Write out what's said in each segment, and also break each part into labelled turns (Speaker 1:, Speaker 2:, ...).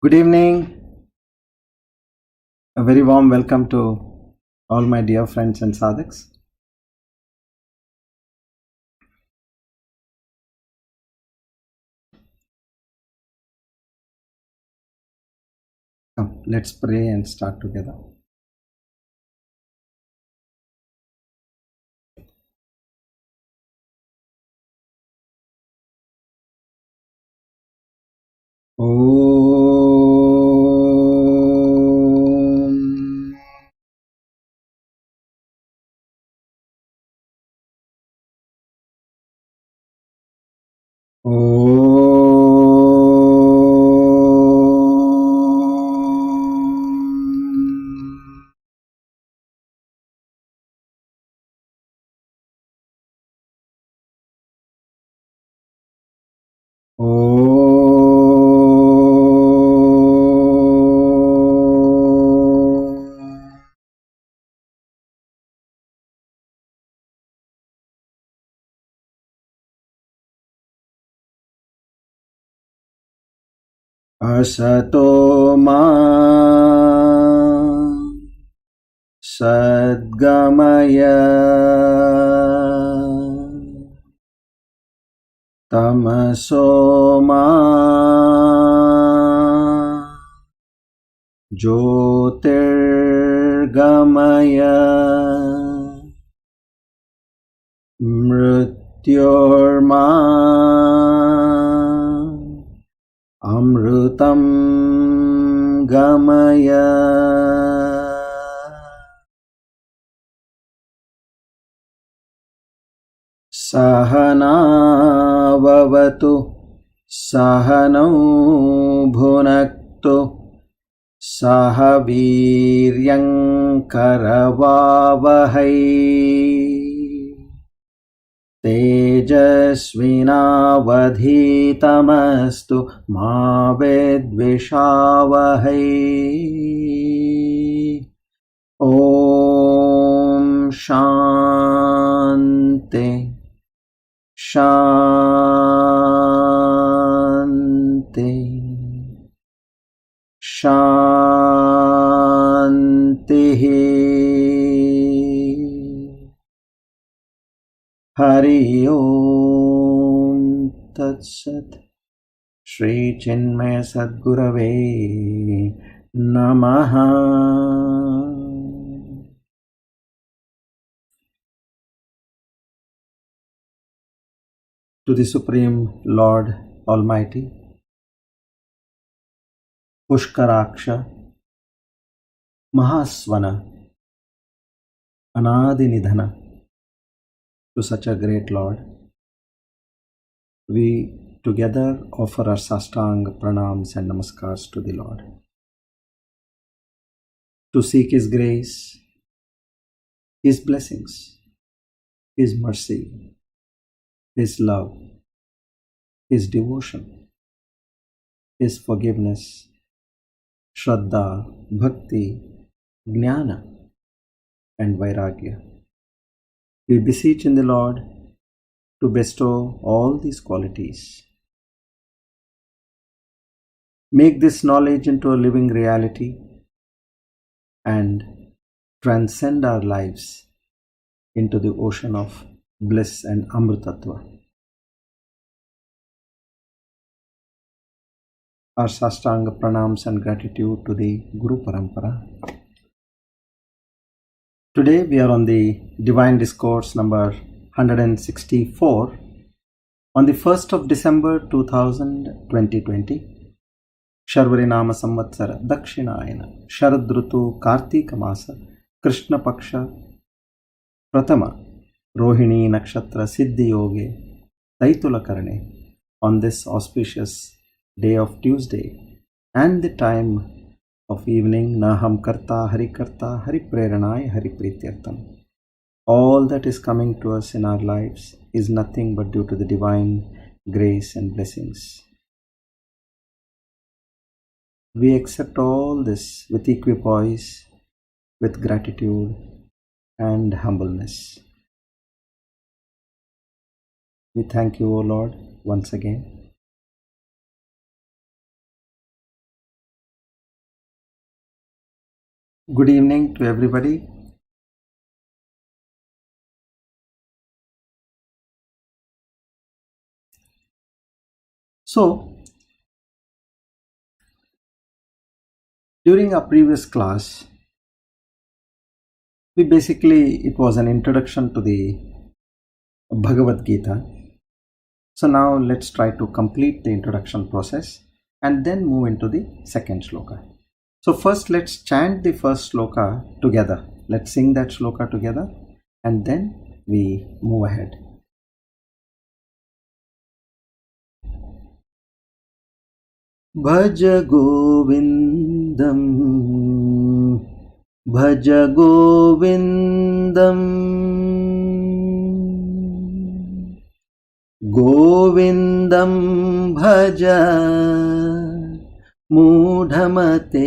Speaker 1: Good evening. A very warm welcome to all my dear friends and sadhaks. Come, let's pray and start together. Om. Om. Om. Asato ma sadgamaya tamaso ma jyotirgamaya mrityorma amrutam gamaya. Sahana vavatu sahanau bhunaktu saha viryam karavavahai tejasvinavadhitamastu ma vidvishavahai. Om Shanti Shanti Shanti. Hari Om Tat Sat. Shri Chinmaya Sadgurave Namaha. To the Supreme Lord Almighty, Pushkaraksha, Mahasvana, Anadinidhana, to such a great Lord, we together offer our Sastanga pranams and namaskars to the Lord. To seek His grace, His blessings, His mercy, His love, His devotion, His forgiveness, Shraddha, Bhakti, Jnana, and Vairagya. We beseech in the Lord to bestow all these qualities. Make this knowledge into a living reality and transcend our lives into the ocean of bliss and Amritattva. Our Sastanga pranams and gratitude to the Guru Parampara. Today we are on the Divine Discourse number 164 on the 1st of December 2020. Sharvari Nama Samvatsara Dakshinayana Sharadrutu Kartika Masa Krishna Paksha Pratama Rohini Nakshatra Siddhi Yoge Taitula Karane, on this auspicious day of Tuesday and the time of evening, Naham Karta Hari Preranai Hari Prityartam. All that is coming to us in our lives is nothing but due to the divine grace and blessings. We accept all this with equipoise, with gratitude and humbleness. We thank you, O Lord, once again. Good evening to everybody. So, during our previous class, it was an introduction to the Bhagavad Gita. So now let's try to complete the introduction process and then move into the second shloka. So first let's chant the first shloka together. Let's sing that shloka together and then we move ahead. Bhaj Govindam, Bhaj Govindam, Govindam Bhaja Mudhamate,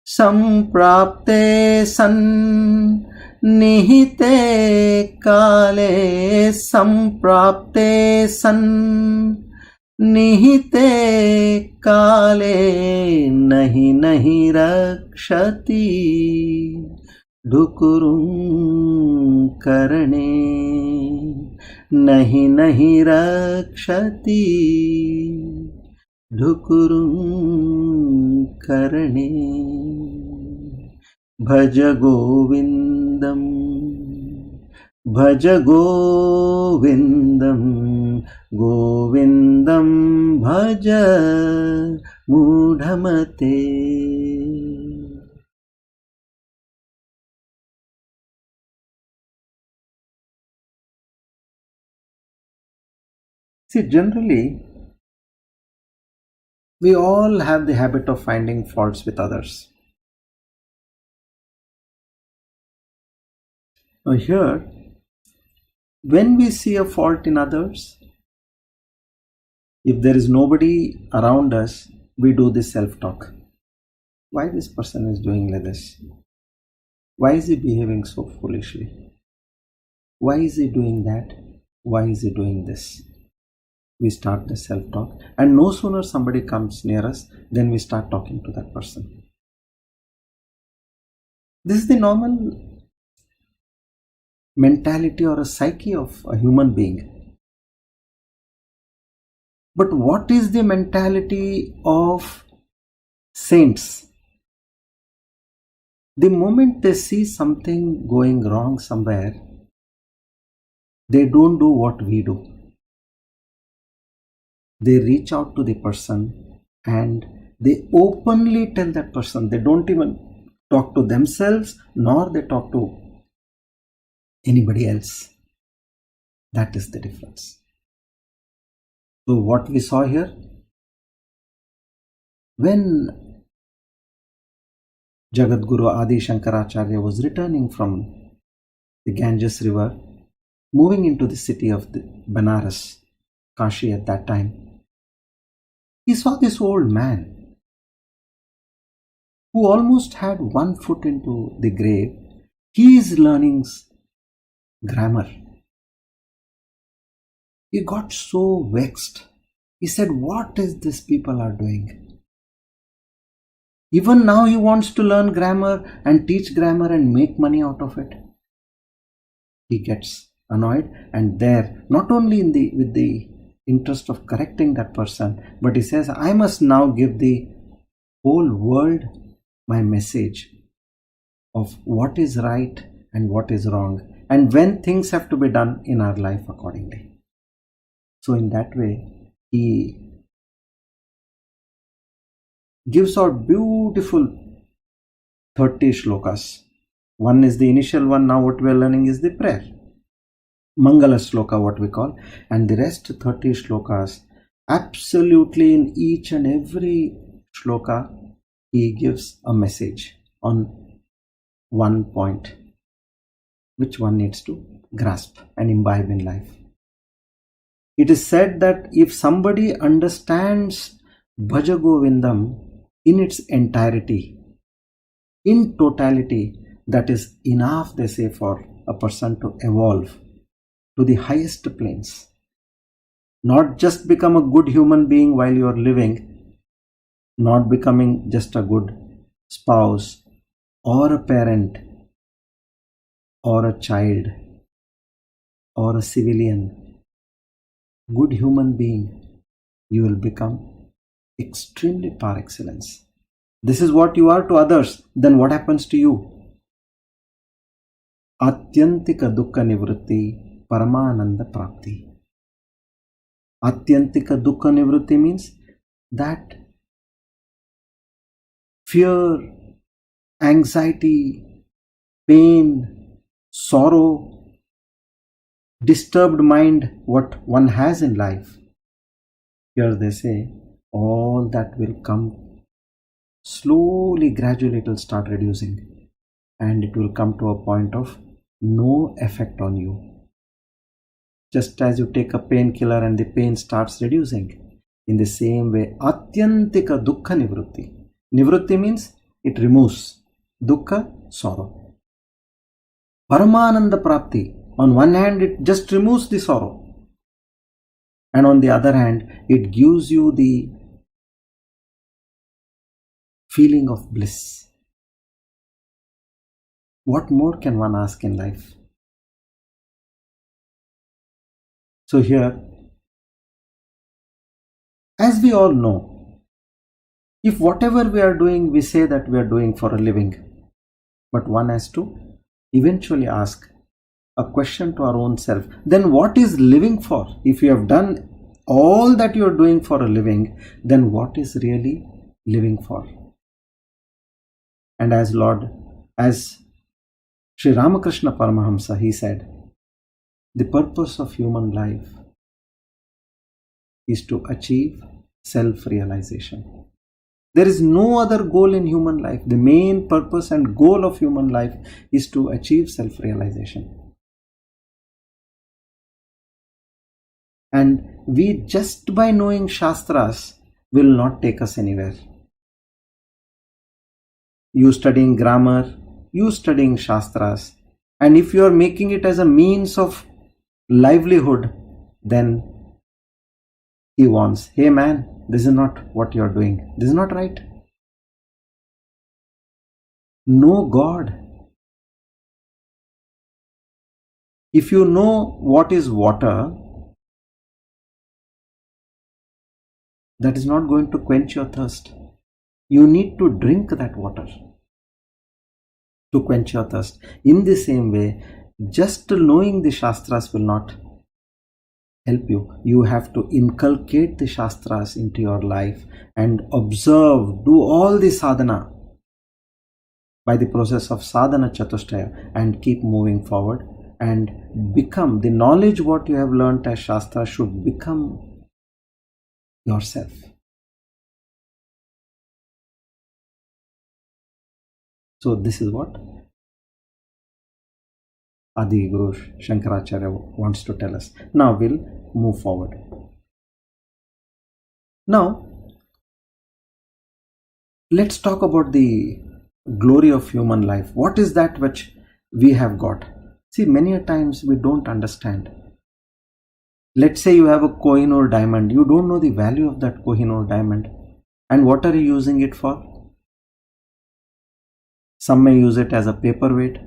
Speaker 1: Samprapte Nihite Kale, Samprapte निहिते काले नहीं नहीं रक्षति ढुकुरुं करणे नहीं नहीं रक्षति ढुकुरुं करणे भज गोविंदम भज गोविंदम गोविंदम भज मूढ़मते. See, generally, we all have the habit of finding faults with others. Now here, when we see a fault in others, if there is nobody around us, we do this self-talk. Why this person is doing like this? Why is he behaving so foolishly? Why is he doing that? Why is he doing this? We start the self-talk, and no sooner somebody comes near us, then we start talking to that person. This is the normal mentality or a psyche of a human being. But what is the mentality of saints? The moment they see something going wrong somewhere, they don't do what we do. They reach out to the person and they openly tell that person. They don't even talk to themselves, nor they talk to anybody else. That is the difference. So what we saw here, when Jagadguru Adi Shankaracharya was returning from the Ganges river, moving into the city of the Banaras, Kashi at that time, he saw this old man who almost had 1 foot into the grave. He is learning grammar. He got so vexed. He said, what is this people are doing? Even now he wants to learn grammar and teach grammar and make money out of it. He gets annoyed, and there, not only with the interest of correcting that person, but he says, I must now give the whole world my message of what is right and what is wrong, and when things have to be done in our life accordingly. So in that way, he gives out beautiful 30 shlokas. One is the initial one. Now what we are learning is the prayer. Mangala shloka, what we call. And the rest 30 shlokas, absolutely in each and every shloka, he gives a message on one point, which one needs to grasp and imbibe in life. It is said that if somebody understands Bhaja Govindam in its entirety, in totality, that is enough, they say, for a person to evolve to the highest planes. Not just become a good human being while you are living, not becoming just a good spouse or a parent or a child or a civilian, good human being, you will become extremely par excellence. This is what you are to others. Then what happens to you? Atyantika dukkha nivritti paramananda prapti. Atyantika dukkha nivritti means that fear, anxiety, pain, sorrow, disturbed mind, what one has in life. Here they say, all that will come slowly, gradually it will start reducing, and it will come to a point of no effect on you. Just as you take a painkiller and the pain starts reducing, in the same way, atyantika dukkha nivritti. Nivritti means it removes. Dukkha, sorrow. Paramananda prapti. On one hand, it just removes the sorrow. And on the other hand, it gives you the feeling of bliss. What more can one ask in life? So here, as we all know, if whatever we are doing, we say that we are doing for a living, but one has to eventually ask a question to our own self. Then what is living for? If you have done all that you are doing for a living, then what is really living for? And as Sri Ramakrishna Paramahamsa, he said, the purpose of human life is to achieve self-realization. There is no other goal in human life. The main purpose and goal of human life is to achieve self-realization. And we, just by knowing Shastras, will not take us anywhere. You studying grammar, you studying Shastras, and if you are making it as a means of livelihood, then he warns, hey man, this is not what you are doing. This is not right. Know God. If you know what is water, that is not going to quench your thirst. You need to drink that water to quench your thirst. In the same way, just knowing the Shastras will not help you. You have to inculcate the Shastras into your life and observe, do all the sadhana by the process of sadhana chatushtaya, and keep moving forward and become the knowledge. What you have learnt as Shastra should become yourself. So this is what Adi Guru Shankaracharya wants to tell us. Now we'll move forward. Now let's talk about the glory of human life. What is that which we have got? See, many a times we don't understand. Let's say you have a Kohinoor diamond. You don't know the value of that Kohinoor diamond. And what are you using it for? Some may use it as a paperweight,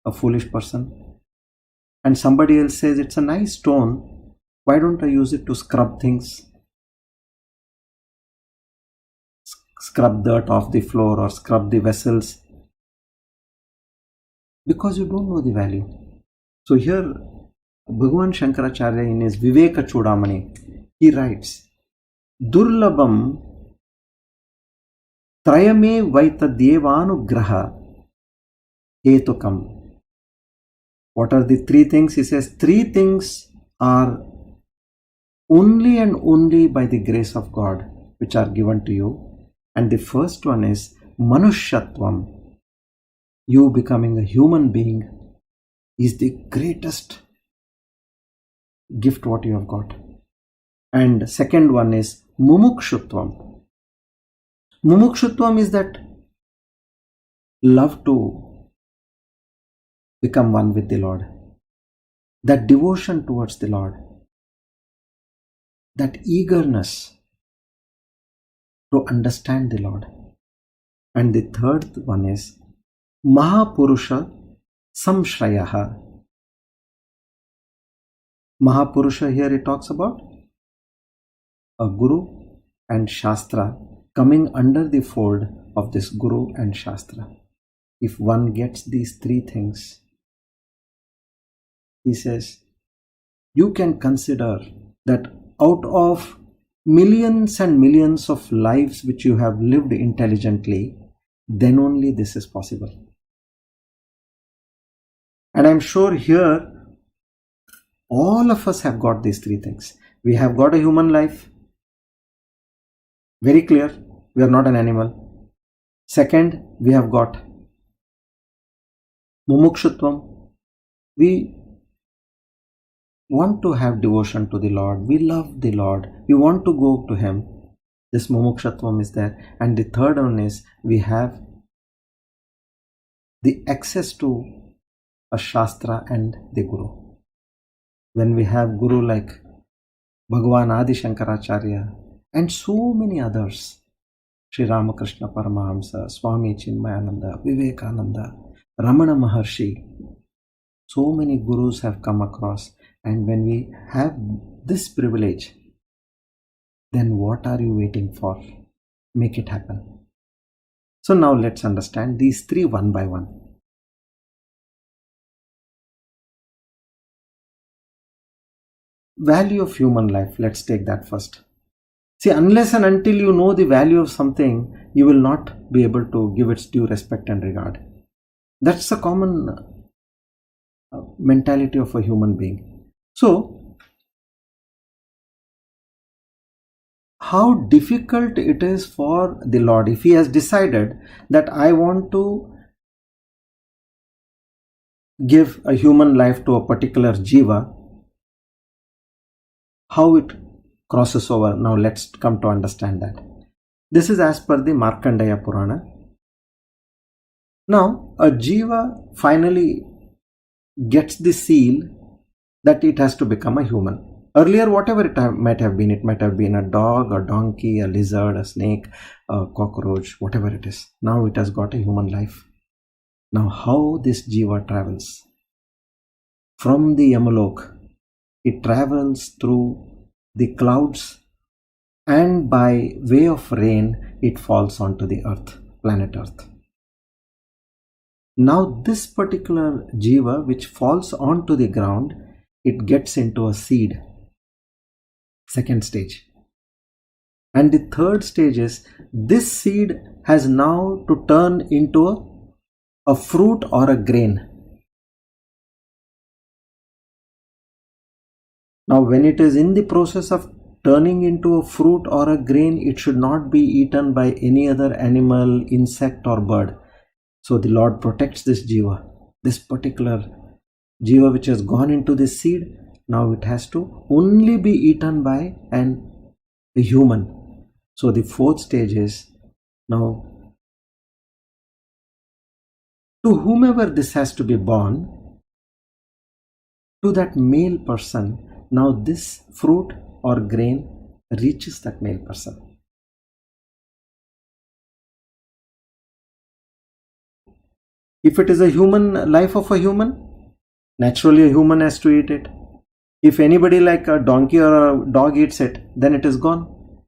Speaker 1: a foolish person. And somebody else says it's a nice stone. Why don't I use it to scrub things? Scrub dirt off the floor or scrub the vessels. Because you don't know the value. So here, Bhagavan Shankaracharya in his Viveka Chudamani, he writes, Durlabam Trayame Vaitadevanugraha Hetukam. What are the three things? He says, three things are only and only by the grace of God which are given to you. And the first one is Manushyatvam. You becoming a human being is the greatest gift what you have got. And second one is Mumukshutvam. Mumukshutvam is that love to become one with the Lord, that devotion towards the Lord, that eagerness to understand the Lord. And the third one is Mahapurusha Samshrayaha. Mahapurusha, here it talks about a Guru and Shastra coming under the fold of this Guru and Shastra. If one gets these three things, he says, you can consider that out of millions and millions of lives which you have lived intelligently, then only this is possible. And I'm sure here all of us have got these three things. We have got a human life, very clear, we are not an animal. Second, we have got mumukshutvam. We want to have devotion to the Lord. We love the Lord. We want to go to Him. This mumukshutvam is there. And the third one is we have the access to a Shastra and the Guru. When we have Guru like Bhagavan Adi Shankaracharya and so many others, Sri Ramakrishna Paramahamsa, Swami Chinmayananda, Vivekananda, Ramana Maharshi, so many Gurus have come across. And when we have this privilege, then what are you waiting for? Make it happen. So now let's understand these three one by one. Value of human life, let's take that first. See, unless and until you know the value of something, you will not be able to give its due respect and regard. That's the common mentality of a human being. So, how difficult it is for the Lord if He has decided that I want to give a human life to a particular jiva, how it crosses over. Now let's come to understand that. This is as per the Markandeya Purana. Now a jiva finally gets the seal that it has to become a human. Earlier, whatever it might have been a dog, a donkey, a lizard, a snake, a cockroach, whatever it is. Now it has got a human life. Now how this jiva travels? From the Yamalok, it travels through the clouds, and by way of rain it falls onto the earth, planet Earth. Now this particular jiva which falls onto the ground, it gets into a seed, second stage. And the third stage is this seed has now to turn into a fruit or a grain. Now when it is in the process of turning into a fruit or a grain, it should not be eaten by any other animal, insect or bird. So the Lord protects this jiva, this particular jiva which has gone into this seed. Now it has to only be eaten by a human. So the fourth stage is now to whomever this has to be born, to that male person, now this fruit or grain reaches that male person. If it is a human life of a human, naturally a human has to eat it. If anybody like a donkey or a dog eats it, then it is gone.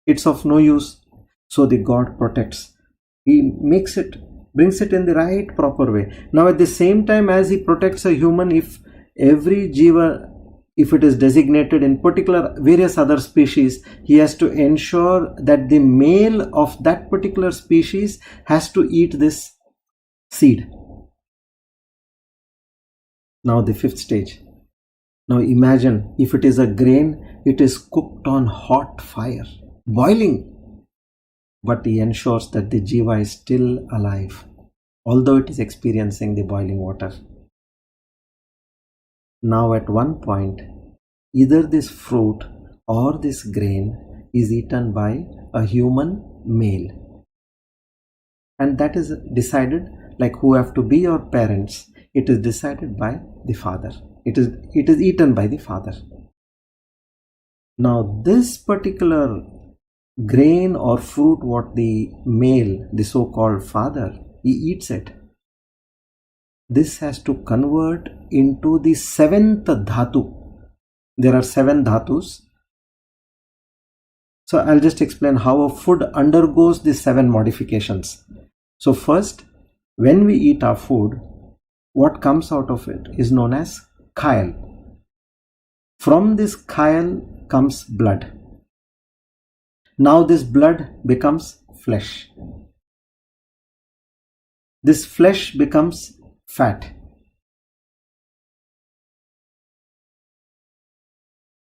Speaker 1: It's of no use. So the God protects. He makes it, brings it in the right proper way. Now at the same time as He protects a human, if every jiva, if it is designated in particular various other species, He has to ensure that the male of that particular species has to eat this seed. Now the fifth stage. Now imagine if it is a grain, it is cooked on hot fire, boiling, but He ensures that the jiva is still alive, although it is experiencing the boiling water. Now at one point, either this fruit or this grain is eaten by a human male. And that is decided, like who have to be your parents, it is decided by the father. It is eaten by the father. Now this particular grain or fruit what the male, the so-called father, he eats it. This has to convert into the seventh dhatu. There are 7 dhatus. So I'll just explain how a food undergoes these 7 modifications. So first, when we eat our food, what comes out of it is known as chyle. From this chyle comes blood. Now this blood becomes flesh. This flesh becomes fat.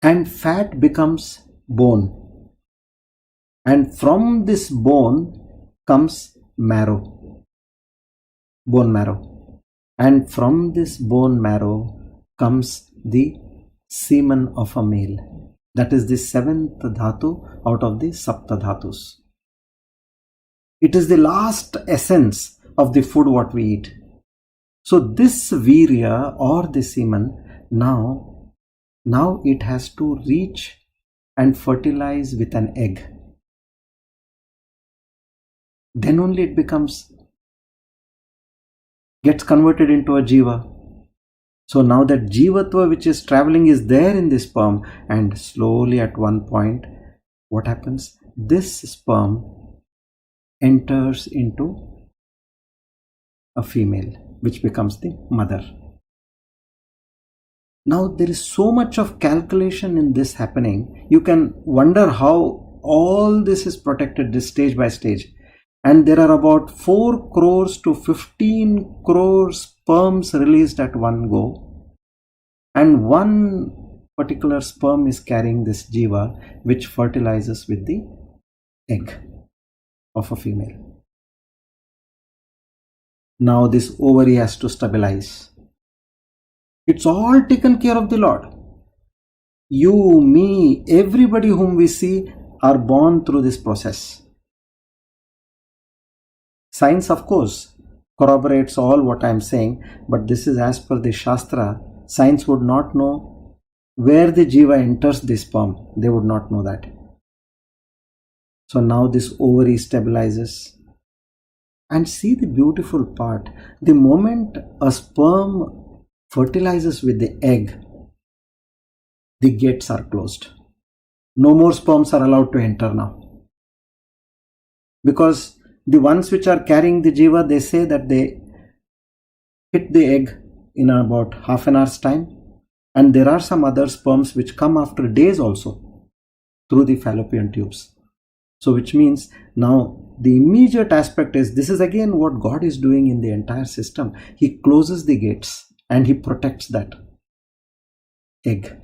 Speaker 1: And fat becomes bone. And from this bone comes marrow, bone marrow. And from this bone marrow comes the semen of a male. That is the 7th dhatu out of the sapta dhatus. It is the last essence of the food what we eat. So this virya or the semen, now it has to reach and fertilize with an egg. Then only it gets converted into a jiva. So now that jivatva which is traveling is there in the sperm, and slowly at one point, what happens? This sperm enters into a female, which becomes the mother. Now there is so much of calculation in this happening. You can wonder how all this is protected, this stage by stage. And there are about 4 crores to 15 crores sperms released at one go. And one particular sperm is carrying this jiva, which fertilizes with the egg of a female. Now this ovary has to stabilize. It's all taken care of the Lord. You, me, everybody whom we see are born through this process. Science, of course, corroborates all what I am saying, but this is as per the Shastra. Science would not know where the jiva enters the sperm. They would not know that. So now this ovary stabilizes. And see the beautiful part. The moment a sperm fertilizes with the egg, the gates are closed. No more sperms are allowed to enter now. Because the ones which are carrying the jiva, they say that they hit the egg in about half an hour's time. And there are some other sperms which come after days also through the fallopian tubes. So which means now the immediate aspect is, this is again what God is doing in the entire system. He closes the gates and He protects that egg.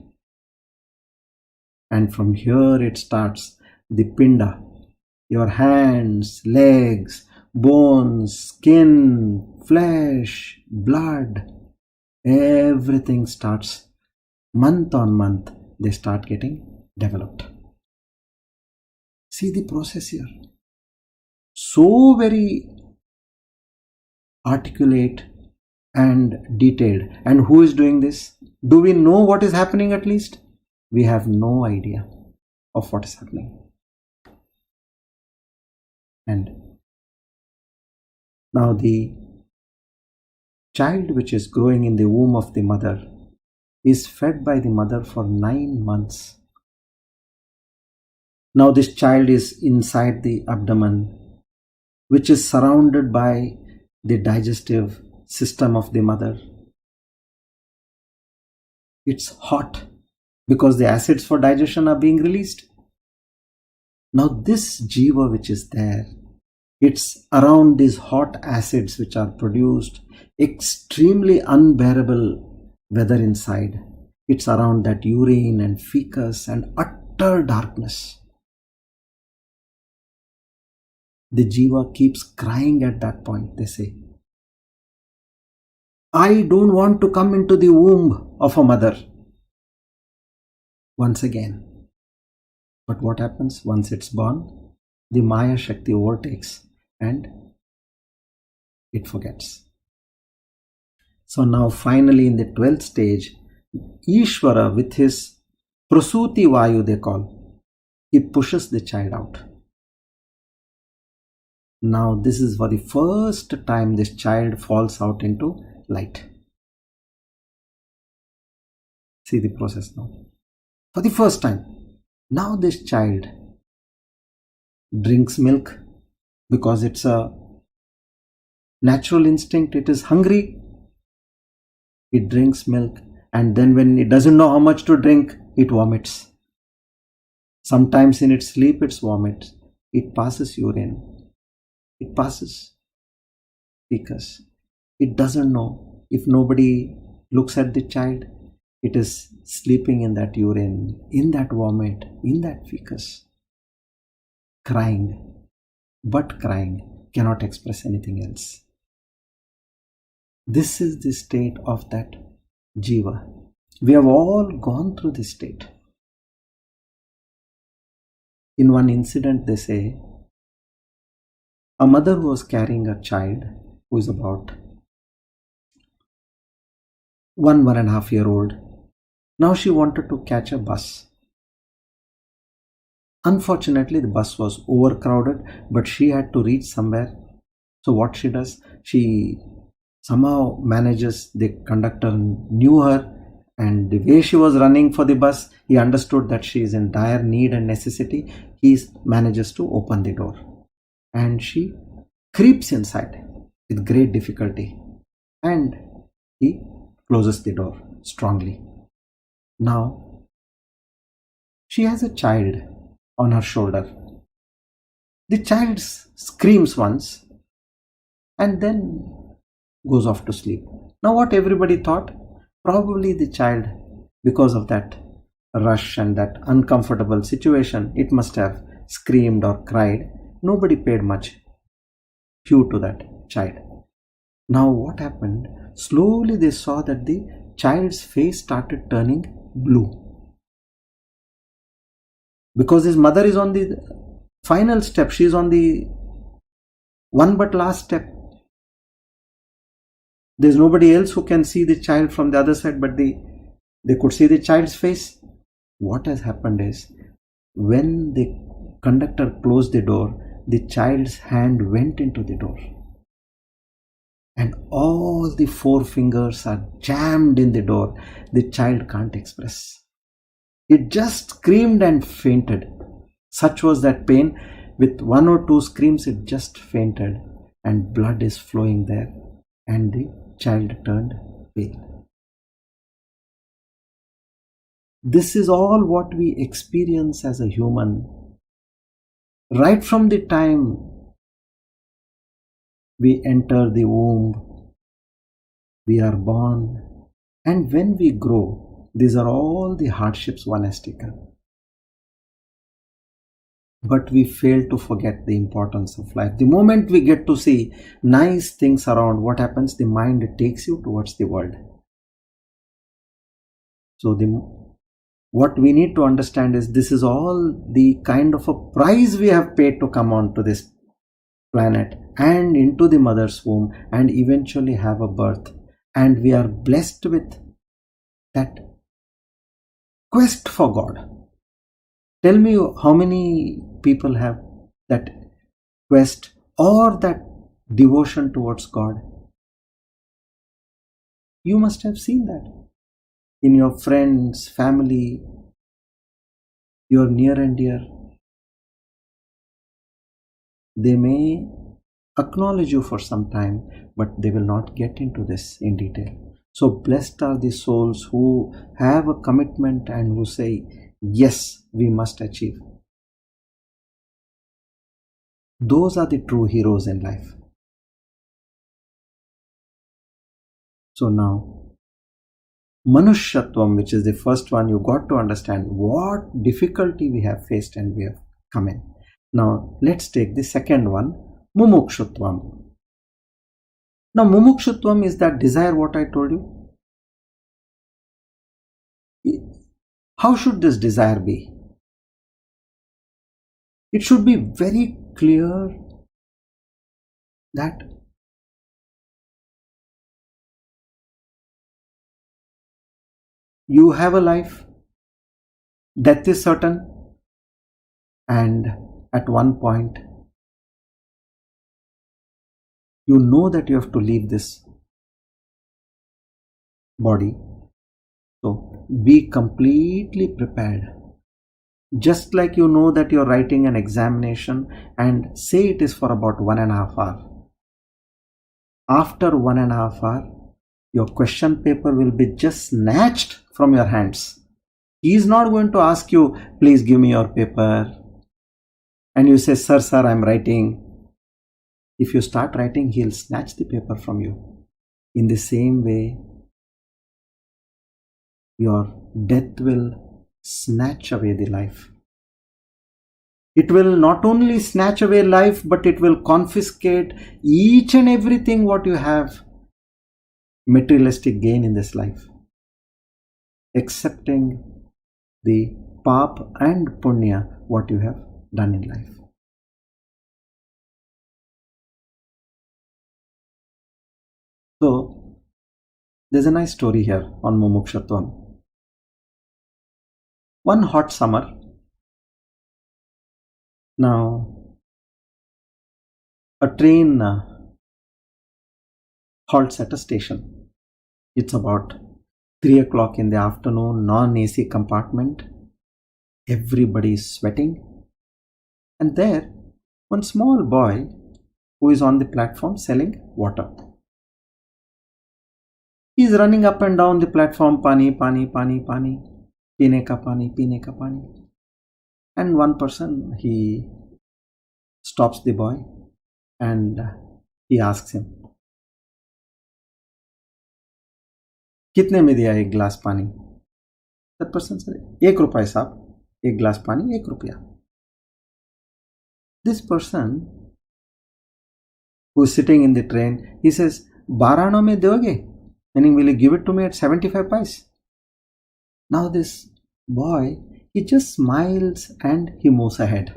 Speaker 1: And from here it starts the pinda. Your hands, legs, bones, skin, flesh, blood, everything starts month on month. They start getting developed. See the process here. So very articulate and detailed. And who is doing this? Do we know what is happening at least? We have no idea of what is happening. And now the child which is growing in the womb of the mother is fed by the mother for 9 months. Now this child is inside the abdomen, which is surrounded by the digestive system of the mother. It's hot because the acids for digestion are being released. Now this jiva which is there, it's around these hot acids which are produced, extremely unbearable weather inside. It's around that urine and fecus and utter darkness. The jiva keeps crying at that point. They say, I don't want to come into the womb of a mother once again. But what happens once it's born? The Maya Shakti overtakes and it forgets. So now finally in the 12th stage, Ishvara with his Prasuti Vayu they call, he pushes the child out. Now this is for the first time this child falls out into light. See the process now. For the first time. Now this child drinks milk because it's a natural instinct. It is hungry. It drinks milk, and then when it doesn't know how much to drink, it vomits. Sometimes in its sleep it vomits. It passes urine. It passes feces. It doesn't know. If nobody looks at the child, it is sleeping in that urine, in that vomit, in that feces. Crying, but crying, cannot express anything else. This is the state of that jiva. We have all gone through this state. In one incident, they say, a mother was carrying a child who is about 1.5 years old. Now she wanted to catch a bus. Unfortunately, the bus was overcrowded, but she had to reach somewhere. So what she does, she somehow manages, the conductor knew her, and the way she was running for the bus, he understood that she is in dire need and necessity. He manages to open the door, and she creeps inside with great difficulty, and he closes the door strongly. Now she has a child on her shoulder. The child screams once and then goes off to sleep. Now what everybody thought, probably the child, because of that rush and that uncomfortable situation, it must have screamed or cried. Nobody paid much heed to that child. Now what happened? Slowly they saw that the child's face started turning blue, because his mother is on the final step. She is on the one but last step. There's nobody else who can see the child from the other side, but they could see the child's face. What has happened is, when the conductor closed the door, the child's hand went into the door, and all the 4 fingers are jammed in the door. The child can't express. It just screamed and fainted. Such was that pain. With 1 or 2 screams, it just fainted, and blood is flowing there, and the child turned pale. This is all what we experience as a human. Right from the time we enter the womb, we are born, and when we grow, these are all the hardships one has taken. But we fail to forget the importance of life. The moment we get to see nice things around, what happens? The mind takes you towards the world. So what we need to understand is, this is all the kind of a price we have paid to come onto this planet and into the mother's womb and eventually have a birth. And we are blessed with that quest for God. Tell me how many people have that quest or that devotion towards God. You must have seen that in your friends, family, your near and dear. They may acknowledge you for some time, but they will not get into this in detail. So blessed are the souls who have a commitment and who say, yes, we must achieve. Those are the true heroes in life. So now, Manushyatvam, which is the first one, you got to understand what difficulty we have faced and we have come in. Now let's take the second one, Mumukshutvam. Now Mumukshutvam is that desire what I told you. How should this desire be? It should be very clear that you have a life, death is certain, and at one point You know that you have to leave this body. So be completely prepared. Just like you know that you're writing an examination and say it is for about 1.5 hours. After 1.5 hours, your question paper will be just snatched from your hands. He is not going to ask you, please give me your paper. And you say, sir, I'm writing. If you start writing, he'll snatch the paper from you. In the same way, your death will snatch away the life. It will not only snatch away life, but it will confiscate each and everything what you have materialistic gain in this life, excepting the pap and punya what you have done in life. So there's a nice story here on mumukshatvam. One hot summer, now a train halts at a station. It's about 3 o'clock in the afternoon, non-AC compartment. Everybody is sweating. And there, one small boy who is on the platform selling water. He is running up and down the platform, pani, pani, pani, pani, pine ka pani, pine ka pani. And one person, he stops the boy and he asks him, कितने में दिया एक गिलास पानी? That person said, 1 रुपया साहब, एक गिलास पानी 1 रुपया. This person who is sitting in the train, he says, 12 आना में दोगे? Meaning, will you give it to me at 75 paise? Now this boy, he just smiles and he moves ahead.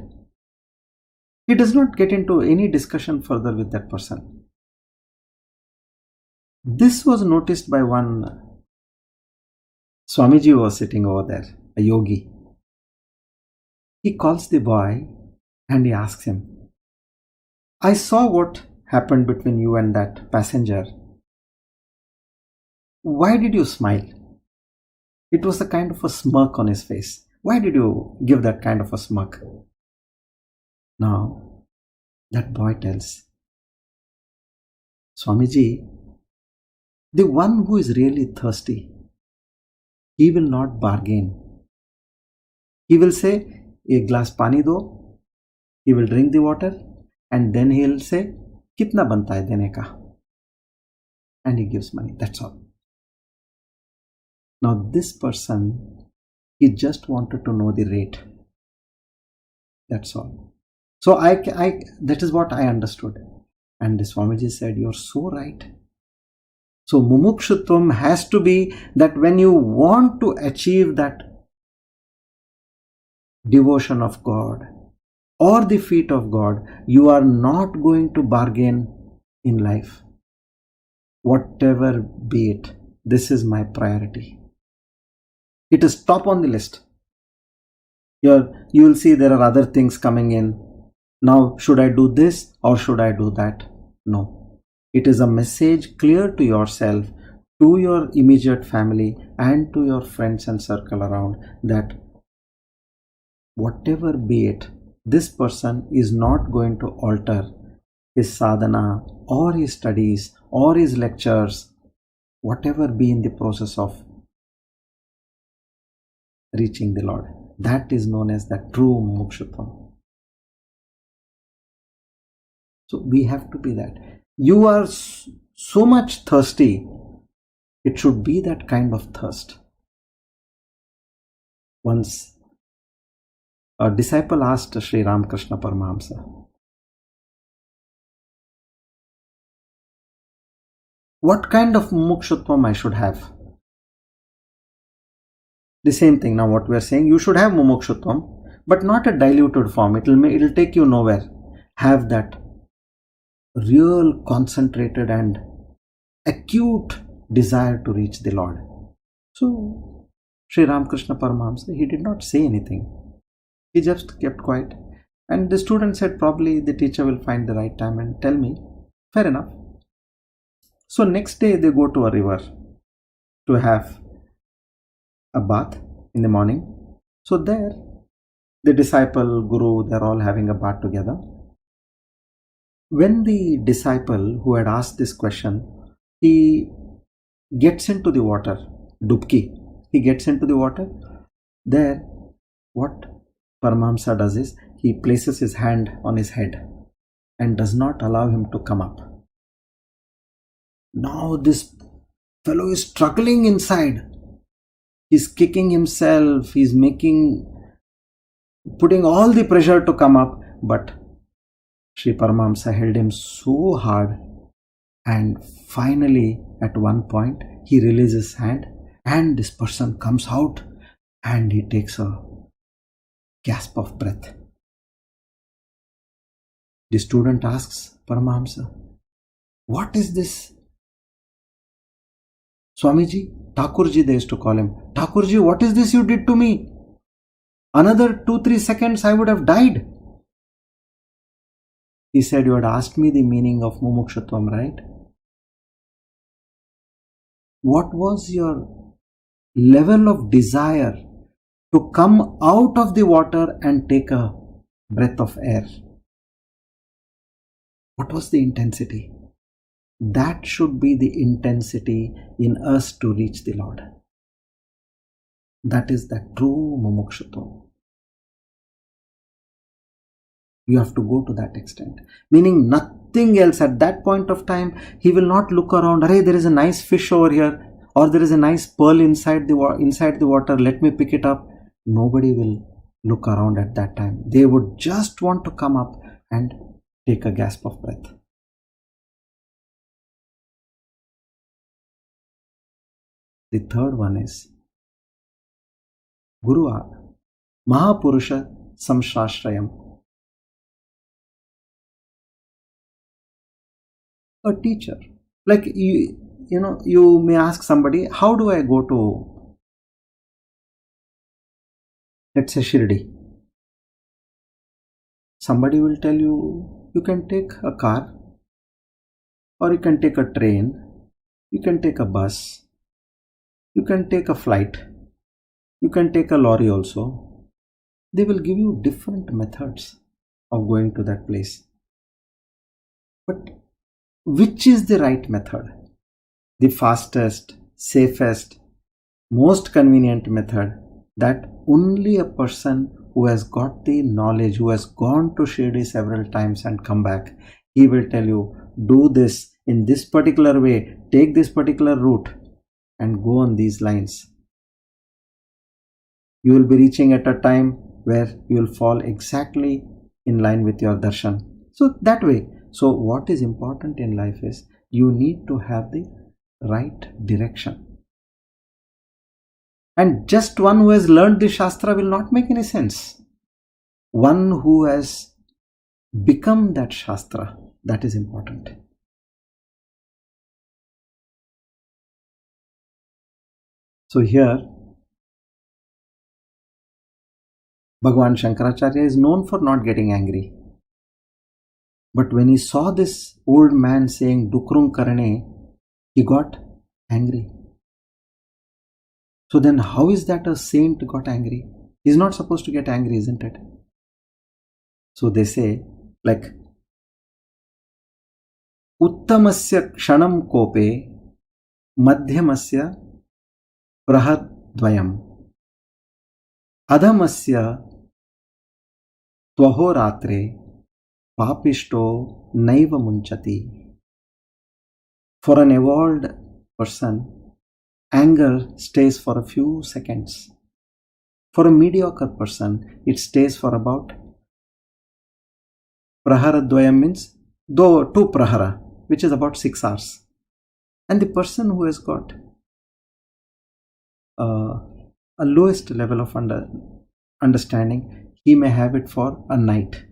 Speaker 1: He does not get into any discussion further with that person. This was noticed by one Swamiji who was sitting over there, a yogi. He calls the boy and he asks him, I saw what happened between you and that passenger. Why did you smile? It was a kind of a smirk on his face. Why did you give that kind of a smirk? Now, that boy tells, Swamiji, the one who is really thirsty, he will not bargain. He will say, एक glass पानी दो. He will drink the water and then he will say, कितना बनता है देने का? And he gives money. That's all. Now this person, he just wanted to know the rate. That's all. So that is what I understood. And the Swamiji said, you're so right. So mumukshutvam has to be that when you want to achieve that devotion of God or the feet of God, you are not going to bargain in life. Whatever be it, this is my priority. It is top on the list. You will see there are other things coming in. Now, should I do this or should I do that? No. It is a message clear to yourself, to your immediate family and to your friends and circle around that whatever be it, this person is not going to alter his sadhana or his studies or his lectures, whatever be in the process of reaching the Lord. That is known as the true mukshutvam. So we have to be that. You are so much thirsty, it should be that kind of thirst. Once a disciple asked Sri Ramakrishna Paramahamsa, what kind of mukshutvam I should have? The same thing. Now what we are saying, you should have mumukshutvam, but not a diluted form. It'll take you nowhere. Have that real concentrated and acute desire to reach the Lord. So Sri Ramakrishna Paramahamsa, he did not say anything. He just kept quiet. And the student said, probably the teacher will find the right time and tell me. Fair enough. So next day they go to a river to have a bath in the morning. So there, the disciple, guru, they're all having a bath together. When the disciple who had asked this question, he gets into the water, dubki, he gets into the water. There, what Paramahamsa does is, he places his hand on his head and does not allow him to come up. Now this fellow is struggling inside. He's kicking himself, he's putting all the pressure to come up, but Sri Paramahamsa held him so hard, and finally at one point he releases his hand and this person comes out and he takes a gasp of breath. The student asks Paramahamsa, "What is this?" Swamiji, Thakurji they used to call him, "Thakurji, what is this you did to me? Another 2-3 seconds I would have died." He said, "You had asked me the meaning of mumukshutvam, right? What was your level of desire to come out of the water and take a breath of air? What was the intensity?" That should be the intensity in us to reach the Lord. That is the true mumukshutvam. You have to go to that extent. Meaning nothing else. At that point of time, he will not look around, "Arey, there is a nice fish over here," or "There is a nice pearl inside the water, let me pick it up." Nobody will look around at that time. They would just want to come up and take a gasp of breath. The third one is Guru Mahapurusha Samshrashrayam. A teacher. Like you may ask somebody, "How do I go to, let's say, Shirdi?" Somebody will tell you, "You can take a car, or you can take a train, you can take a bus, you can take a flight, you can take a lorry also." They will give you different methods of going to that place. But which is the right method? The fastest, safest, most convenient method that only a person who has got the knowledge, who has gone to Shirdi several times and come back, he will tell you, "Do this in this particular way, take this particular route and go on these lines." You will be reaching at a time where you will fall exactly in line with your darshan. So that way. So what is important in life is you need to have the right direction. And just one who has learned the Shastra will not make any sense. One who has become that Shastra, that is important. So here, Bhagavan Shankaracharya is known for not getting angry. But when he saw this old man saying "Dukrung Karane," he got angry. So then how is that a saint got angry? He's not supposed to get angry, isn't it? So they say, like, "Uttamasya kshanam kope madhyamasya prahadvayam adhamasya tvahoratre papishto naiva munchati." For an evolved person, anger stays for a few seconds. For a mediocre person, it stays for about praharadvayam, means 2 prahara, which is about 6 hours. And the person who has got a lowest level of understanding, he may have it for a night,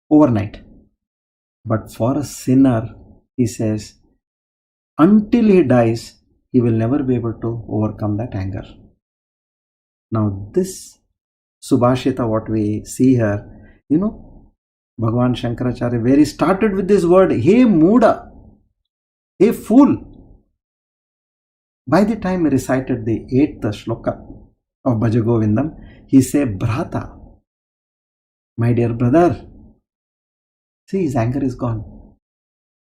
Speaker 1: overnight. But for a sinner, he says, until he dies, he will never be able to overcome that anger. Now this Subhashita, what we see here, Bhagavan Shankaracharya, where he started with this word, "Hey Mooda." A fool. By the time he recited the 8th shloka of Bhaja Govindam, he said, Bhrata, my dear brother. See, his anger is gone.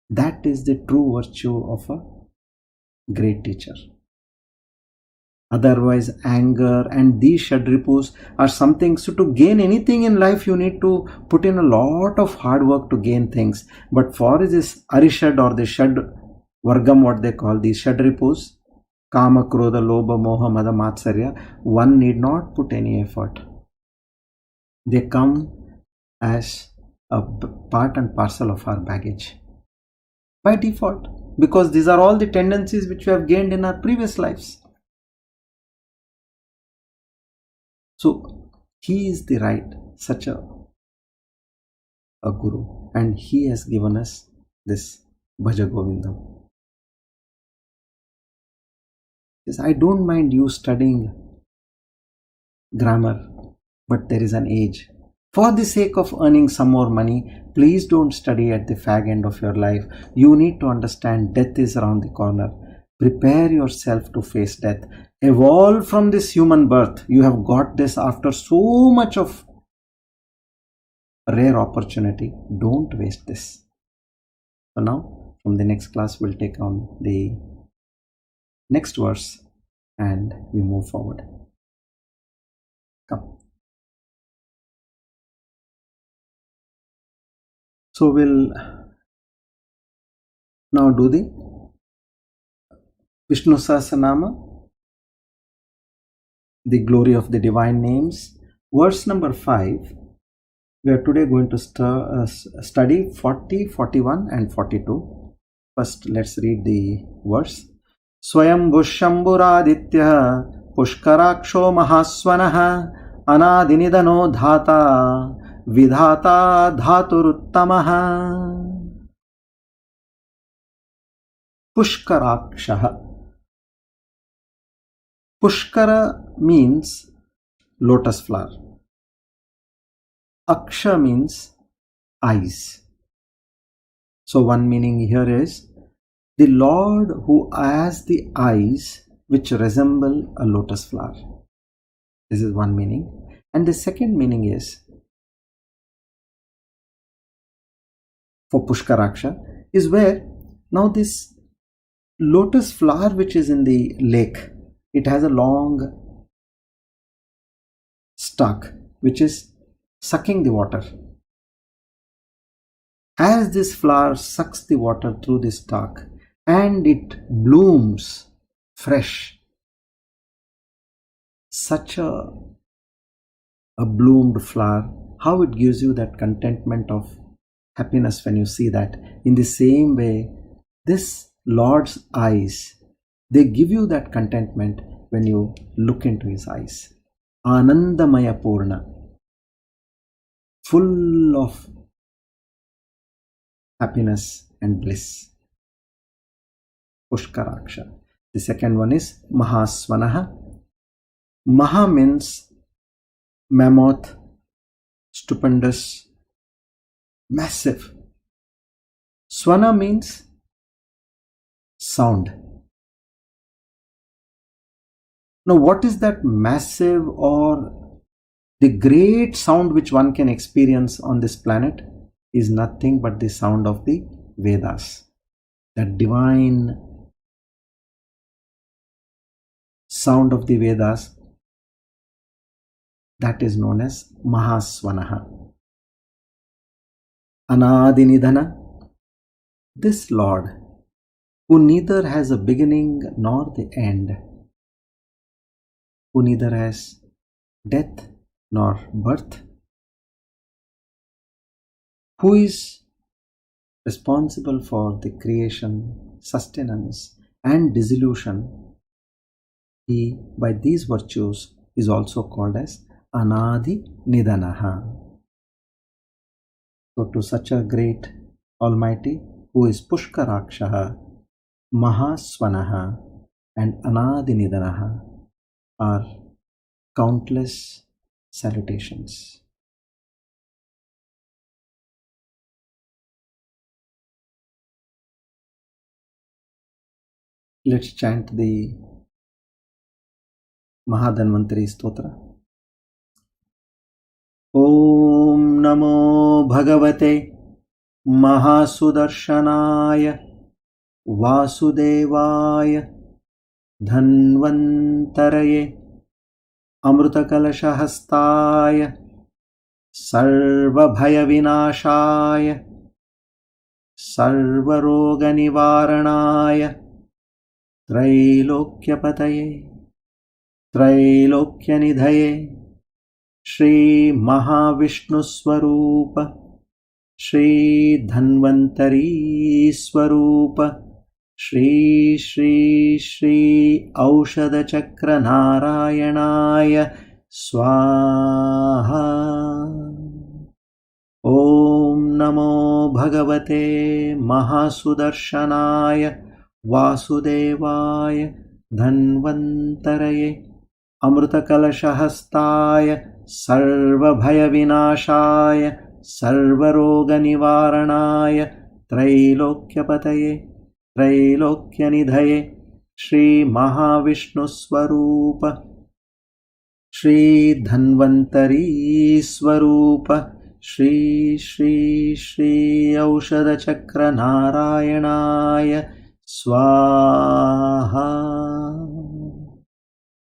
Speaker 1: That is the true virtue of a great teacher. Otherwise, anger and these shadripus are something. So to gain anything in life, you need to put in a lot of hard work to gain things. But for this arishad or the shad vargam, what they call these shadripus, kama, krodha, lobha, moha, mada, matsarya, one need not put any effort. They come as a part and parcel of our baggage by default, because these are all the tendencies which we have gained in our previous lives. So he is the right, such a guru, and he has given us this Bhaja Govindam. Yes, I don't mind you studying grammar, but there is an age. For the sake of earning some more money, please don't study at the fag end of your life. You need to understand death is around the corner. Prepare yourself to face death. Evolve from this human birth. You have got this after so much of rare opportunity. Don't waste this. So now, from the next class, we'll take on the next verse and we move forward. Come. So we'll now do the Vishnu Sahasranama, the glory of the divine names. Verse number 5. We are today going to study 40, 41 and 42. First, let's read the verse. Swayam Bhushambhuraditya Pushkaraksho Mahaswanaha Anadinidano Dhata Vidhata Dhaturuttamaha. Pushkarakshaha. Pushkara means lotus flower. Aksha means eyes. So one meaning here is the Lord who has the eyes which resemble a lotus flower. This is one meaning. And the second meaning is, for Pushkaraksha, is where now this lotus flower which is in the lake, it has a long stalk which is sucking the water. As this flower sucks the water through the stalk and it blooms fresh, such a bloomed flower, how it gives you that contentment of happiness when you see that. In the same way, this Lord's eyes, they give you that contentment when you look into his eyes. Anandamaya Purna, full of happiness and bliss. Pushkaraksha. The second one is Mahaswanaha. Maha means mammoth, stupendous, massive. Swana means sound. Now, what is that massive or the great sound which one can experience on this planet? Is nothing but the sound of the Vedas. That divine sound of the Vedas, that is known as Mahaswanaha. Anadinidhana, this Lord who neither has a beginning nor the end, who neither has death nor birth, who is responsible for the creation, sustenance and dissolution, he by these virtues is also called as Anadi Nidanaha. So to such a great Almighty who is Pushkarakshaha, Mahaswanaha and Anadi Nidanaha are countless salutations. Let's chant the Mahadhanvantari Stotra. Om Namo Bhagavate Mahasudarshanaya Vasudevaya Dhanvantaraye Amrutakalashahastaya Sarvabhayavinashaya Sarvaroganivaranaya Trailokyapataye Trailokyanidhaye Shri Mahavishnu Swarupa Shri Dhanvantari Swarupa Shri Shri Shri Aushadha Chakra Narayanaya Swaha. Om Namo Bhagavate Mahasudarshanaya Vasudevaya Dhanvantaraye Amrutakalashahastaya Sarvabhayavinashaya Sarvaroganivaranaya Trailokyapataye Trailokyanidhaye Shri Mahavishnu Swarupa Shri Dhanvantari Swarupa Shri Shri Shri Aushadha Chakra Narayanaya Swaha.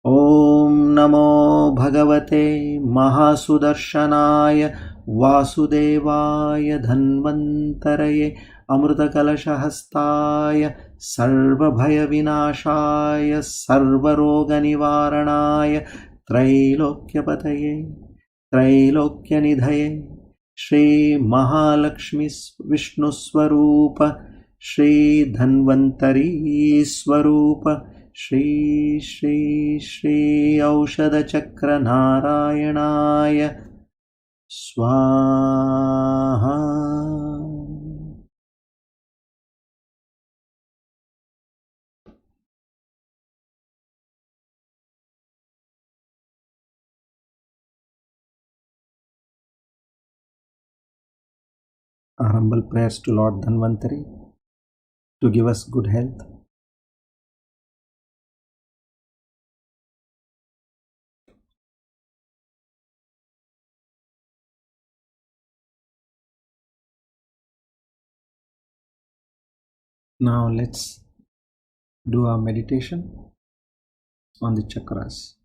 Speaker 1: Om Namo Bhagavate Mahasudarshanaya Vasudevaya Dhanvantaraye Amrutakalashahastaya Sarvabhayavinashaya Sarvaroganivaranaya Trailokyapataye Trailokyanidhaye Shri Mahalakshmi Vishnu Swarupa Shri Dhanvantari Swarupa Shri Shri Shri Aushadha Chakra Narayanaya Swaha. Our humble prayers to Lord Dhanvantari to give us good health. Now let's do our meditation on the chakras.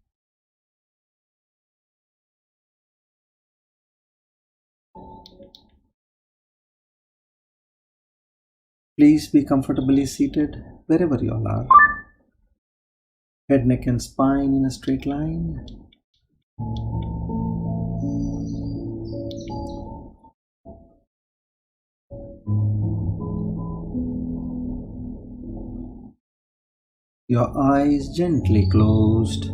Speaker 1: Please be comfortably seated wherever you all are. Head, neck and spine in a straight line. Your eyes gently closed.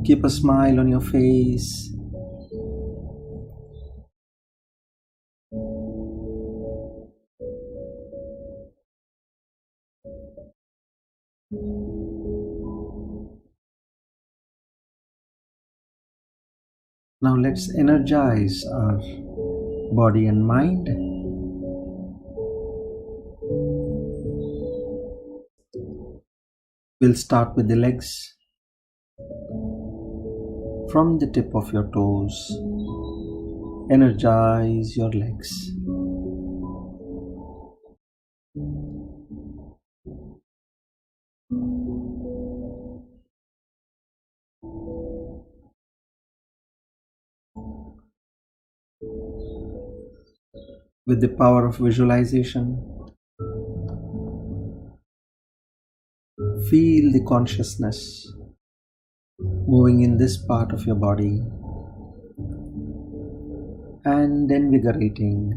Speaker 1: Keep a smile on your face. Now let's energize our body and mind. We'll start with the legs. From the tip of your toes, energize your legs. With the power of visualization, feel the consciousness moving in this part of your body and invigorating,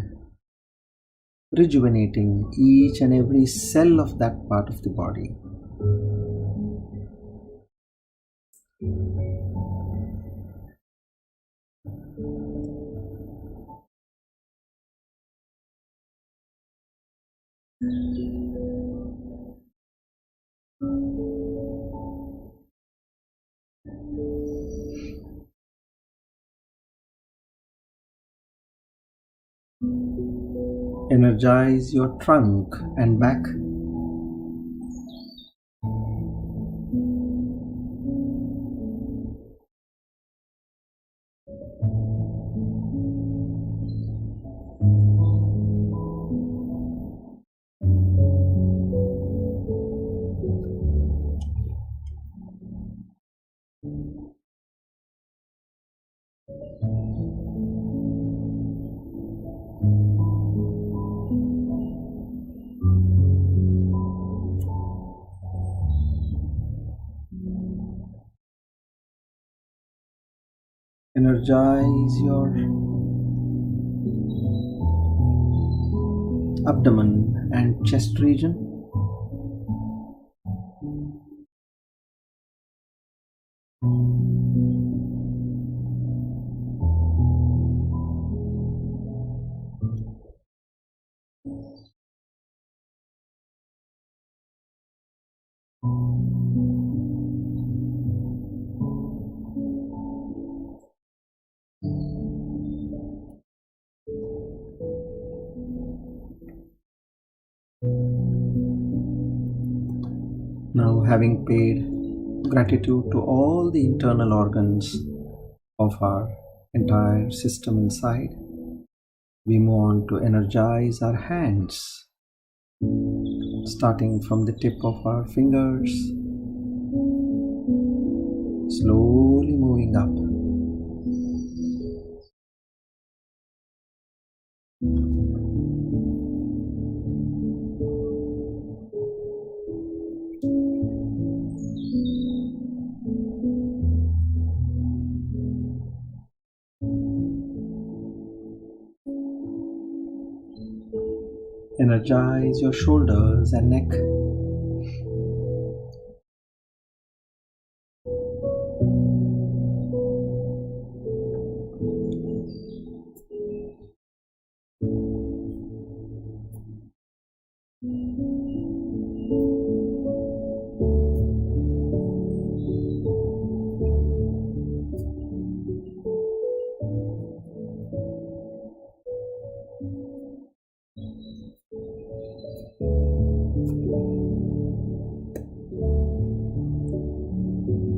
Speaker 1: rejuvenating each and every cell of that part of the body. Energize your trunk and back. Energize your abdomen and chest region. Now, having paid gratitude to all the internal organs of our entire system inside, we move on to energize our hands, starting from the tip of our fingers, slowly moving up. Energize your shoulders and neck.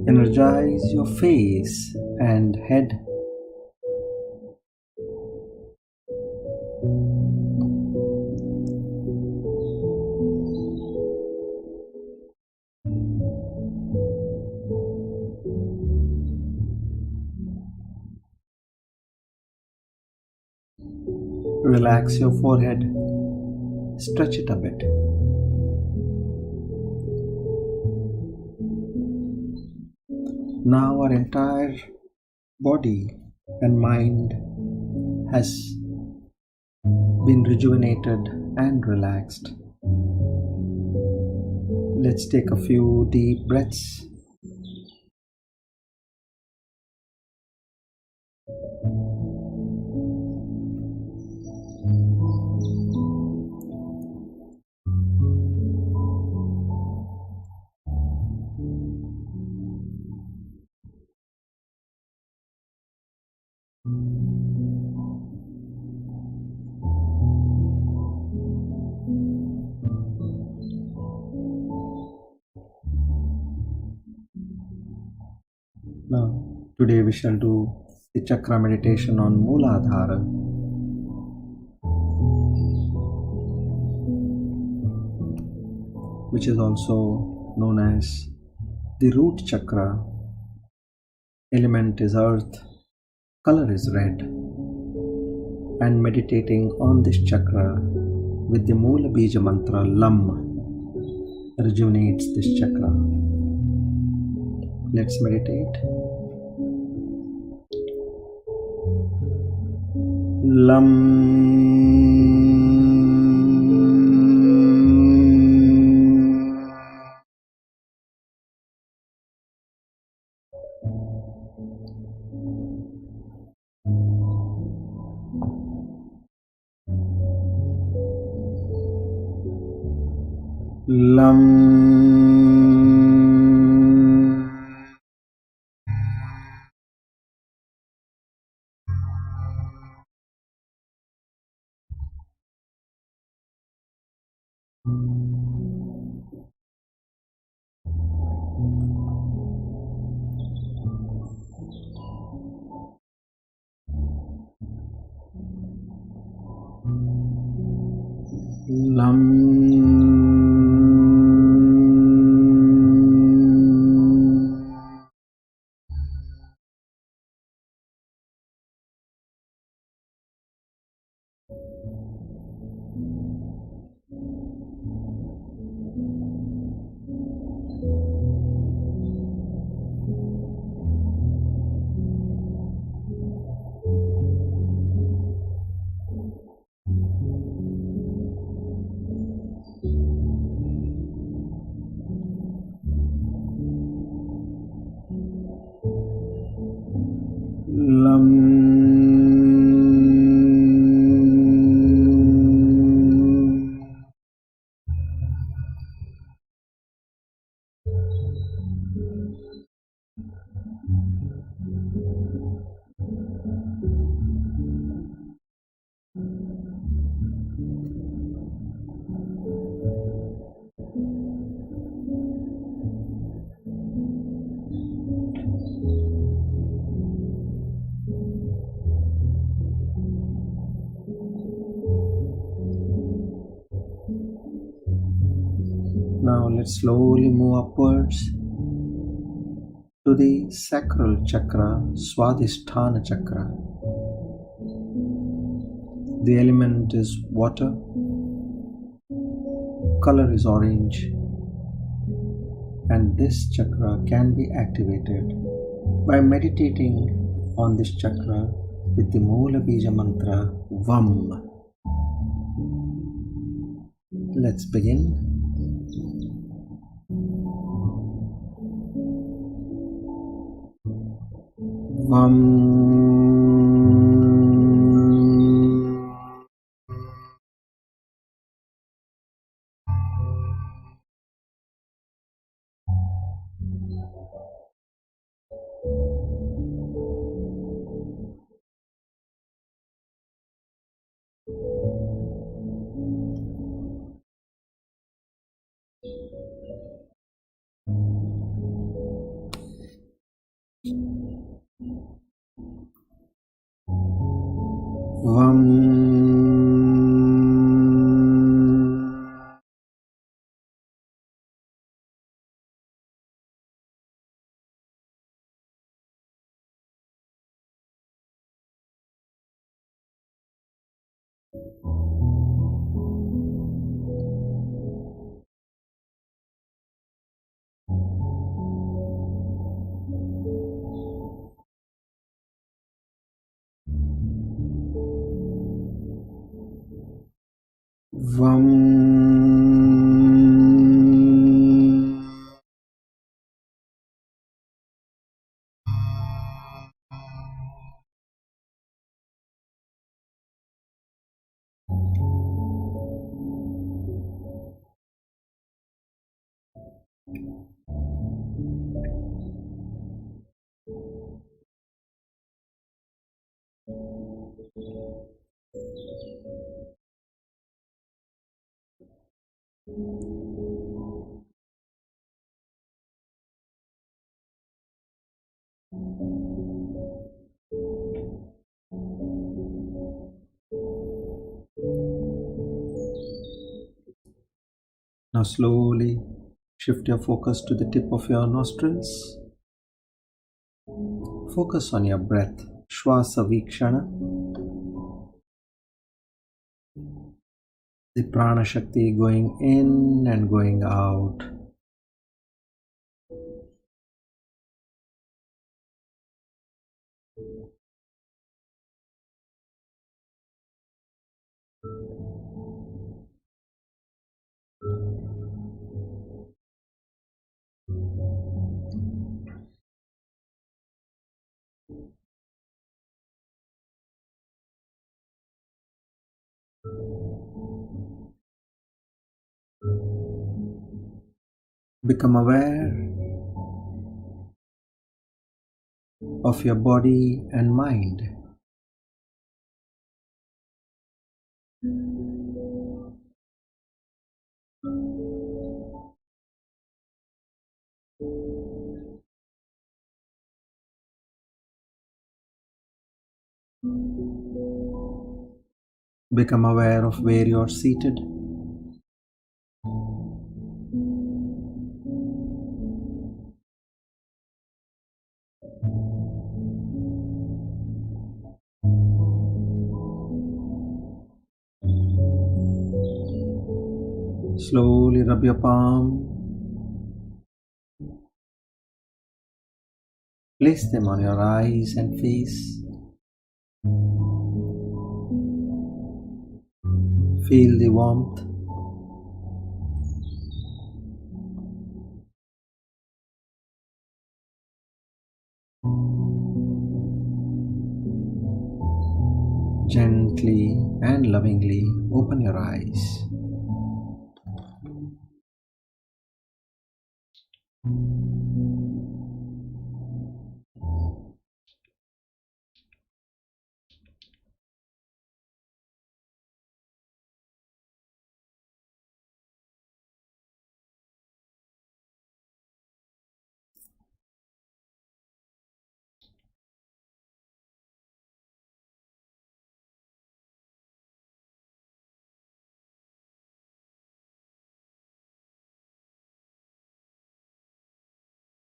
Speaker 1: Energize your face and head. Relax your forehead, stretch it a bit. Now our entire body and mind has been rejuvenated and relaxed. Let's take a few deep breaths. Now, today we shall do the chakra meditation on Mooladhara, which is also known as the root chakra. Element is earth, color is red, and meditating on this chakra with the Moola Bija mantra Lam rejuvenates this chakra. Let's meditate. Lam. Lam. Lam. Now let's slowly move upwards to the sacral chakra, Swadhisthana chakra. The element is water, color is orange, and this chakra can be activated by meditating on this chakra with the Moola Bija mantra VAM. Let's begin. VAM. VAM. Now slowly shift your focus to the tip of your nostrils. Focus on your breath. Shwasa Vikshana. The prana shakti going in and going out. Become aware of your body and mind. Become aware of where you are seated. Slowly rub your palm. Place them on your eyes and face. Feel the warmth. Gently and lovingly open your eyes.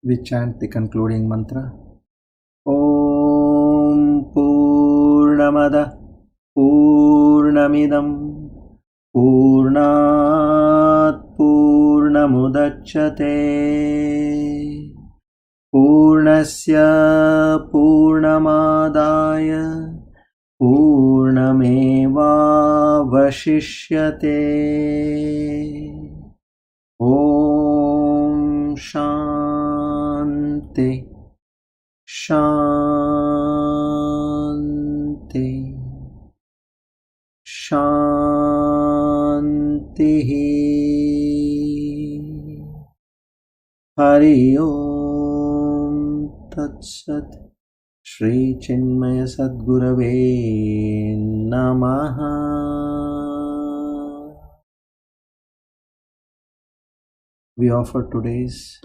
Speaker 1: We chant the concluding mantra. Om Purnamada Purnamidam Purnat Purnamudachyate Purnasya Purnamadaya Purnamevavashishyate. Om Shanti Shanti Shanti. Hari Om Tat Sat. Shri Chinmaya Sadgurave Namaha. We offer today's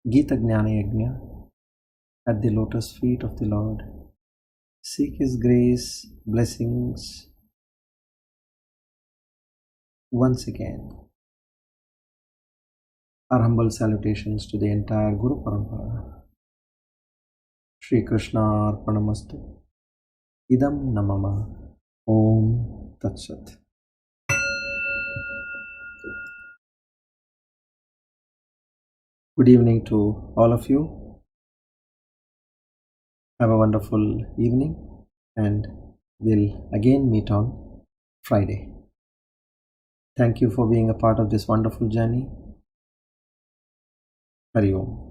Speaker 1: Gita Jnana Yajna at the lotus feet of the Lord. Seek His grace, blessings once again. Our humble salutations to the entire Guru Parampara. Shri Krishna Arpanamastu. Idam Namama. Om Tat Sat. Good evening to all of you. Have a wonderful evening, and we'll again meet on Friday. Thank you for being a part of this wonderful journey. Hari Om.